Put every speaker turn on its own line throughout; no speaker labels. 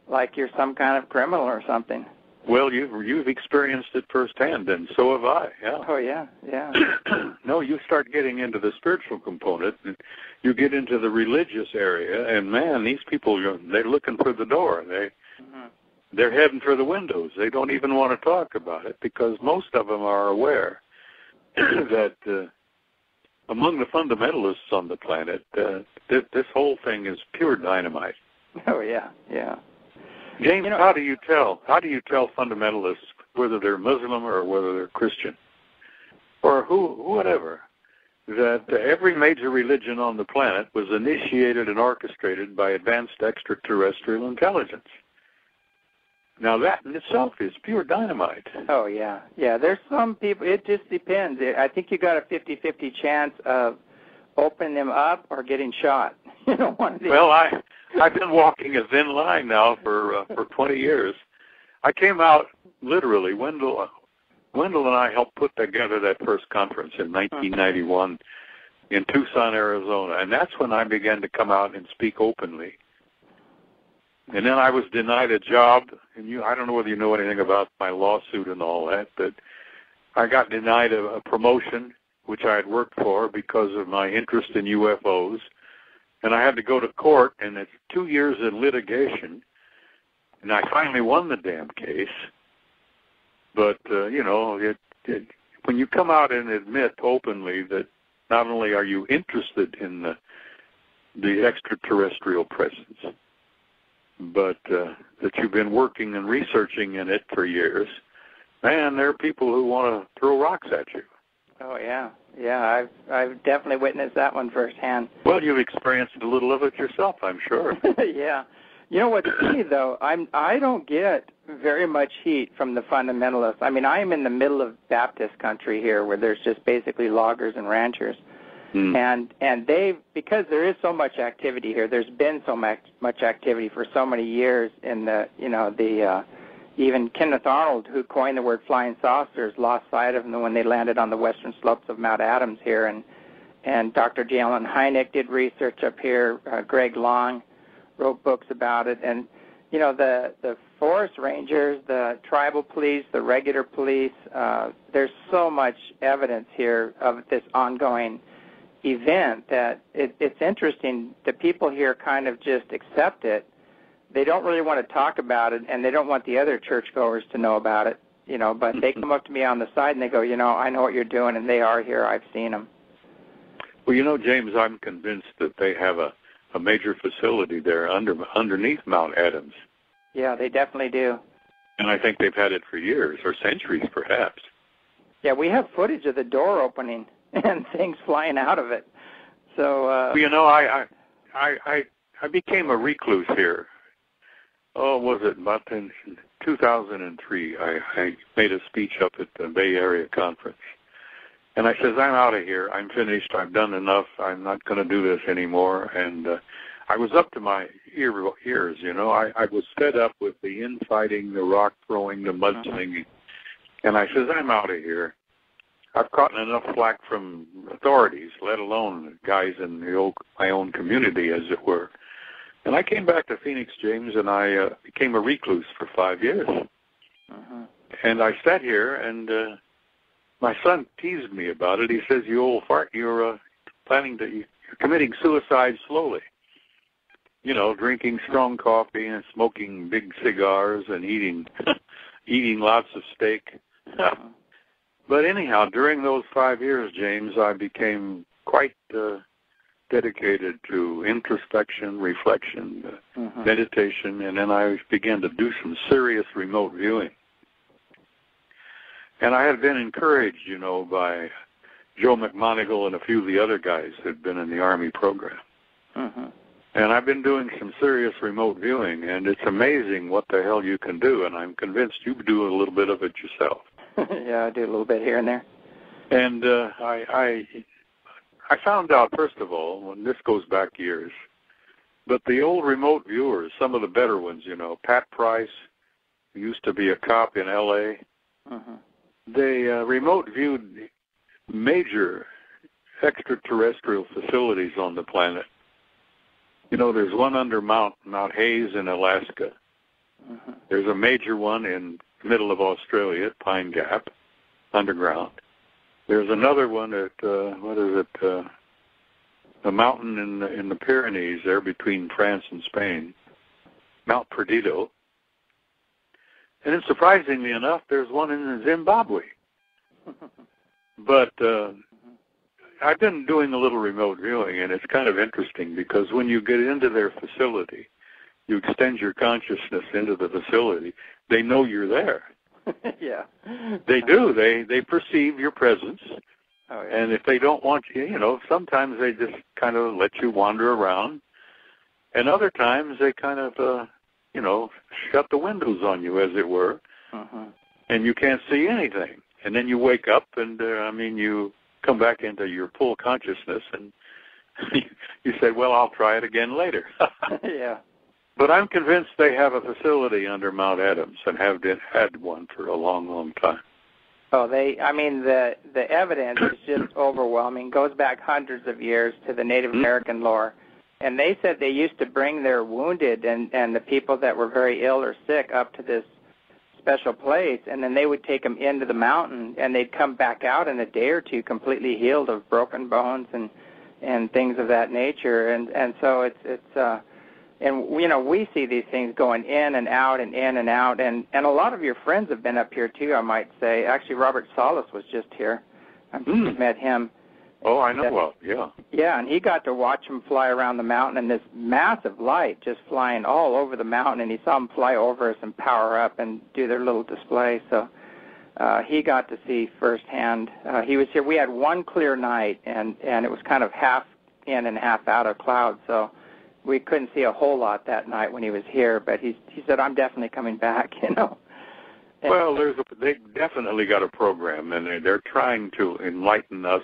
like you're some kind of criminal or something.
Well, you've experienced it firsthand, and so have I. Yeah.
Oh yeah, yeah.
No, you start getting into the spiritual component, and you get into the religious area, and man, these people, they're looking for the door. They're heading for the windows. They don't even want to talk about it because most of them are aware that among the fundamentalists on the planet, this whole thing is pure dynamite.
Oh yeah, yeah.
James, how do you tell fundamentalists whether they're Muslim or whether they're Christian or whatever, that every major religion on the planet was initiated and orchestrated by advanced extraterrestrial intelligence? Now that in itself is pure dynamite. Oh
yeah, yeah. There's some people. It just depends. I think you got a 50-50 chance of opening them up or getting shot. One of these.
Well, I've been walking a thin line now for 20 years. I came out literally. Wendell and I helped put together that first conference in 1991 in Tucson, Arizona, and that's when I began to come out and speak openly. And then I was denied a job, and I don't know whether you know anything about my lawsuit and all that, but I got denied a promotion, which I had worked for because of my interest in UFOs. And I had to go to court, and it's 2 years in litigation, and I finally won the damn case. But, when you come out and admit openly that not only are you interested in the extraterrestrial presence, but that you've been working and researching in it for years, man, there are people who want to throw rocks at you.
Oh, yeah. Yeah, I've definitely witnessed that one firsthand.
Well, you've experienced a little of it yourself, I'm sure.
Yeah. You know what's funny, though? I don't get very much heat from the fundamentalists. I mean, I am in the middle of Baptist country here where there's just basically loggers and ranchers. And because there is so much activity here, there's been so much activity for so many years in even Kenneth Arnold, who coined the word flying saucers, lost sight of them when they landed on the western slopes of Mount Adams here. And Dr. Jalen Hynek did research up here. Greg Long wrote books about it. And, the forest rangers, the tribal police, the regular police, there's so much evidence here of this ongoing event that it's interesting. The people here kind of just accept it. They don't really want to talk about it, and they don't want the other churchgoers to know about it, but they come up to me on the side and they go, I know what you're doing, and they are here. I've seen them.
Well, James, I'm convinced that they have a major facility there underneath Mount Adams.
Yeah, they definitely do.
And I think they've had it for years or centuries, perhaps.
Yeah, we have footage of the door opening and things flying out of it. So, I became a recluse here. Oh, was it about in 2003? I made a speech up at the Bay Area conference. And I says, I'm out of here. I'm finished. I've done enough. I'm not going to do this anymore. And I was up to my ears, I was fed up with the infighting, the rock throwing, the mudslinging. And I says, I'm out of here. I've gotten enough flack from authorities, let alone guys in my own community, as it were. And I came back to Phoenix, James, and I became a recluse for 5 years. And I sat here, and my son teased me about it. He says, "You old fart, you're you're committing suicide slowly. Drinking strong coffee and smoking big cigars and eating lots of steak." But anyhow, during those 5 years, James, I became quite dedicated to introspection, reflection, meditation, and then I began to do some serious remote viewing. And I had been encouraged, by Joe McMoneagle and a few of the other guys who had been in the Army program. And I've been doing some serious remote viewing, and it's amazing what the hell you can do, and I'm convinced you do a little bit of it yourself. Yeah, I do a little bit here and there.
And I found out, first of all, and this goes back years, but the old remote viewers, some of the better ones, Pat Price, who used to be a cop in L.A., they remote viewed major extraterrestrial facilities on the planet. There's one under Mount Hayes in Alaska. Mm-hmm. There's a major one in the middle of Australia at Pine Gap, underground. There's another one at, a mountain in the Pyrenees there between France and Spain, Mount Perdido. And then surprisingly enough, there's one in Zimbabwe. But I've been doing a little remote viewing, and it's kind of interesting because when you get into their facility, you extend your consciousness into the facility, they know you're there.
Yeah.
They do. They perceive your presence.
Oh, yeah.
And if they don't want you, sometimes they just kind of let you wander around. And other times they kind of, shut the windows on you, as it were.
Uh-huh.
And you can't see anything. And then you wake up and, you come back into your full consciousness and you say, well, I'll try it again later.
Yeah.
But I'm convinced they have a facility under Mount Adams and have had one for a long, long time.
Oh, the evidence is just overwhelming. Goes back hundreds of years to the Native American lore. And they said they used to bring their wounded and the people that were very ill or sick up to this special place, and then they would take them into the mountain, and they'd come back out in a day or two completely healed of broken bones and things of that nature. And so it's we see these things going in and out and in and out, and a lot of your friends have been up here too, I might say. Actually, Robert Salas was just here. I've met him.
Oh, I know. Well, yeah.
Yeah, and he got to watch them fly around the mountain, and this massive light just flying all over the mountain, and he saw them fly over us and power up and do their little display. So he got to see firsthand. He was here. We had one clear night, and it was kind of half in and half out of clouds, so we couldn't see a whole lot that night when he was here. But he said, I'm definitely coming back,
Well, they definitely got a program, and they're trying to enlighten us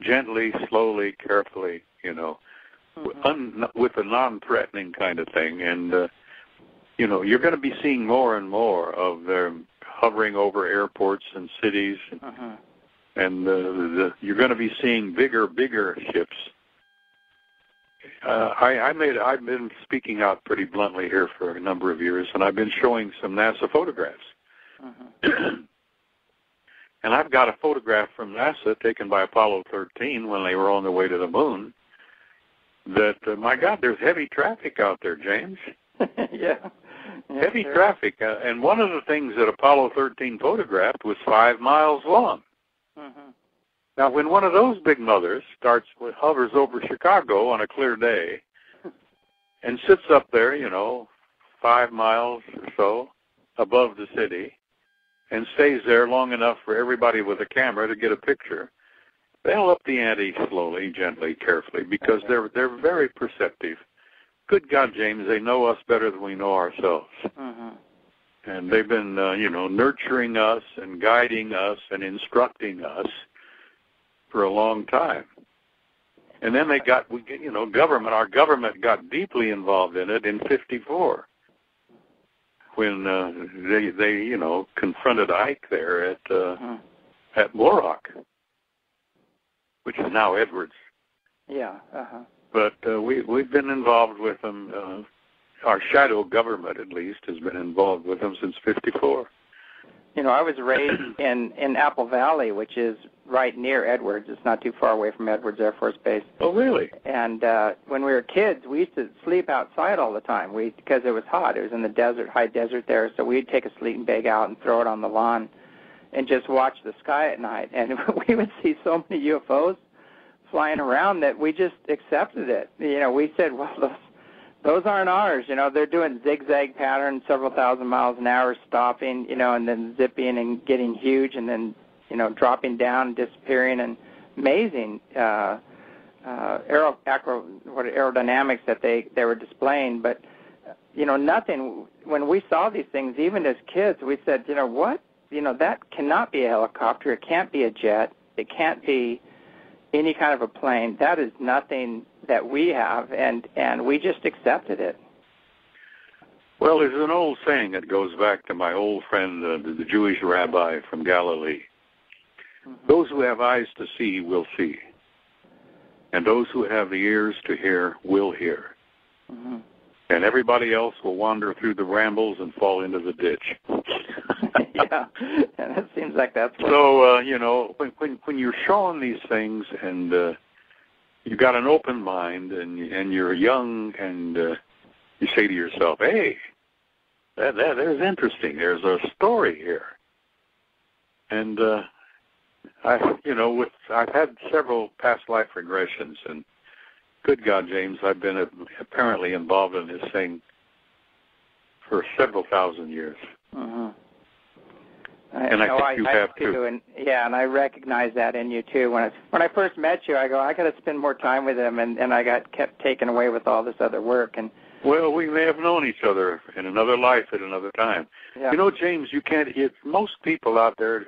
gently, slowly, carefully, with a non-threatening kind of thing. And, you're going to be seeing more and more of them hovering over airports and cities. And you're going to be seeing bigger ships. I've been speaking out pretty bluntly here for a number of years, and I've been showing some NASA photographs. And I've got a photograph from NASA taken by Apollo 13 when they were on their way to the moon that, my God, there's heavy traffic out there, James.
Yeah.
Heavy traffic. And one of the things that Apollo 13 photographed was 5 miles long. Now, when one of those big mothers hovers over Chicago on a clear day and sits up there, 5 miles or so above the city, and stays there long enough for everybody with a camera to get a picture, they'll up the ante slowly, gently, carefully, because they're very perceptive. Good God, James, they know us better than we know ourselves. And they've been, nurturing us and guiding us and instructing us for a long time. And then our government got deeply involved in it in '54. When they confronted Ike there at Morrock, which is now Edwards.
Yeah.
But we've been involved with them. Our shadow government, at least, has been involved with them since '54.
I was raised in Apple Valley, which is right near Edwards. It's not too far away from Edwards Air Force Base.
Oh, really?
And when we were kids, we used to sleep outside all the time because it was hot. It was in the desert, high desert there, so we'd take a sleeping bag out and throw it on the lawn and just watch the sky at night. And we would see so many UFOs flying around that we just accepted it. We said, well, those aren't ours. They're doing zigzag patterns, several thousand miles an hour, stopping, and then zipping and getting huge, and then, dropping down and disappearing, and amazing aerodynamics that they were displaying. But, nothing. When we saw these things, even as kids, we said, what? That cannot be a helicopter. It can't be a jet. It can't be any kind of a plane. That is nothing that we have, and we just accepted it.
Well, there's an old saying that goes back to my old friend, the Jewish rabbi from Galilee. Those who have eyes to see will see, and those who have the ears to hear will hear. and everybody else will wander through the brambles and fall into the ditch.
Yeah, and it seems like that's what...
So, you know, when you're showing these things and you've got an open mind and you're young and you say to yourself, hey, there's interesting. There's a story here. And I've had several past life regressions, and good God, James, I've been apparently involved in this thing for several thousand years.
Uh-huh.
And I think you have too.
And I recognize that in you too. When I first met you, I go, I got to spend more time with him, and I kept taken away with all this other work. And
well, we may have known each other in another life at another time.
Yeah.
You know, James, you can't. Most people out there,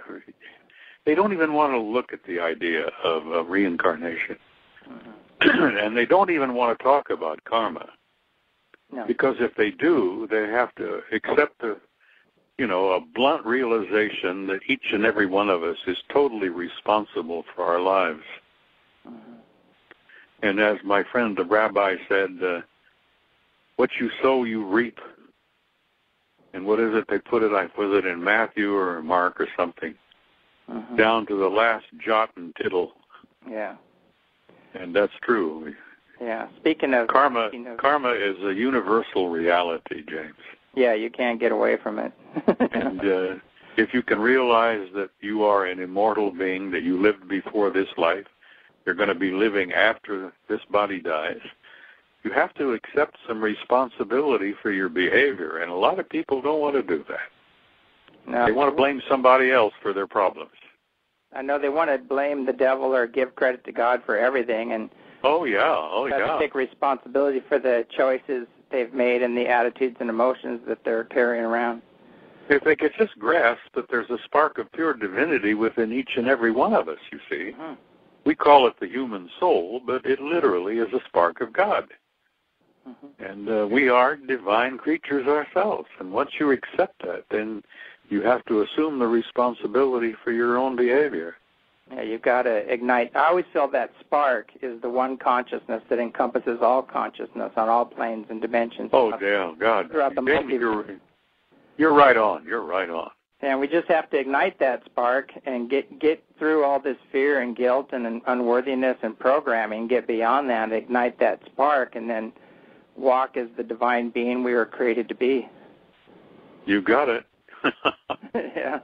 they don't even want to look at the idea of reincarnation, and they don't even want to talk about karma.
No.
Because if they do, they have to accept a blunt realization that each and every one of us is totally responsible for our lives. And as my friend the rabbi said, what you sow, you reap. And what is it they put it? Was it in Matthew or Mark or something? Down to the last jot and tittle.
Yeah.
And that's true.
Yeah. Speaking of
karma is a universal reality, James.
Yeah, you can't get away from it.
And if you can realize that you are an immortal being, that you lived before this life, you're going to be living after this body dies, you have to accept some responsibility for your behavior. And a lot of people don't want to do that.
No.
They want to blame somebody else for their problems.
I know they want to blame the devil or give credit to God for everything. And
to
take responsibility for the choices they've made and the attitudes and emotions that they're carrying around.
If they could just grasp that there's a spark of pure divinity within each and every one of us, you see. We call it the human soul, but it literally is a spark of God. And we are divine creatures ourselves. And once you accept that, then you have to assume the responsibility for your own behavior.
Yeah, you've got to ignite. I always feel that spark is the one consciousness that encompasses all consciousness on all planes and dimensions.
Oh, damn, God.
Throughout the multiverse.
You're right on. You're right on.
And we just have to ignite that spark and get through all this fear and guilt and unworthiness and programming, get beyond that, ignite that spark, and then walk as the divine being we were created to be.
You got it.
Yeah.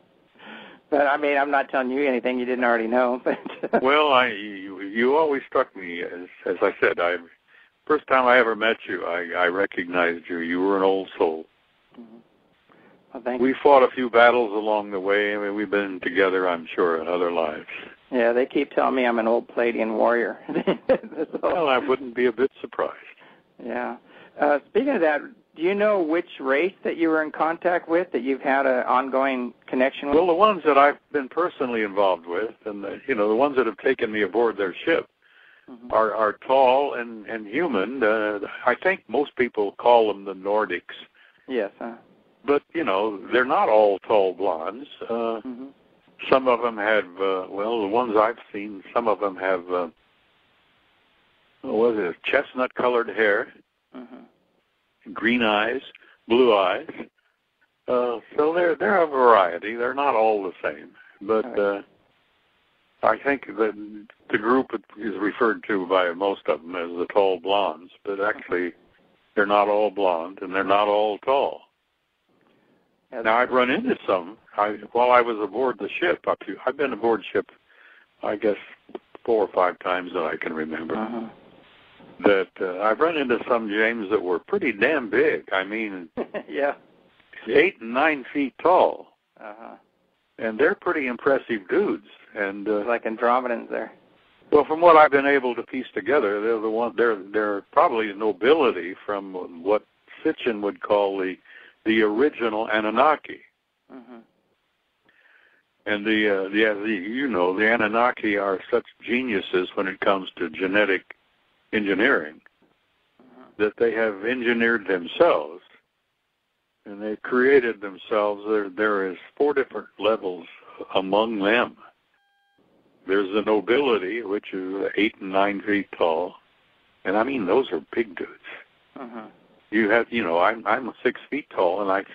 But, I mean, I'm not telling you anything you didn't already know. But
well, you always struck me, as I said, first time I ever met you, I recognized you. You were an old soul.
Well, thank
you. We fought a few battles along the way. I mean, we've been together, I'm sure, in other lives.
Yeah, they keep telling me I'm an old Palladian warrior.
Well, I wouldn't be a bit surprised.
Yeah. Speaking of that, do you know which race that you were in contact with, that you've had an ongoing connection with?
Well, the ones that I've been personally involved with, and the ones that have taken me aboard their ship, are tall and human. I think most people call them the Nordics.
Yes.
But, they're not all tall blondes. Some of them have, the ones I've seen, some of them have, chestnut-colored hair, green eyes, blue eyes. So they're a variety. They're not all the same. But I think that the group is referred to by most of them as the tall blondes. But actually, they're not all blonde, and they're not all tall. Now, I've run into some. While I was aboard the ship, I've been aboard ship, I guess, 4 or 5 times that I can remember. That I've run into some, James, that were pretty damn big. I mean, 8 and 9 feet tall. And they're pretty impressive dudes. And
like Andromedans there.
Well, from what I've been able to piece together, they're probably nobility from what Sitchin would call the original Anunnaki. And the Anunnaki are such geniuses when it comes to genetic engineering that they have engineered themselves, and they've created themselves. There is 4 different levels among them. There's the nobility, which is 8 and 9 feet tall, and I mean those are big dudes.
You have, I'm 6 feet tall, and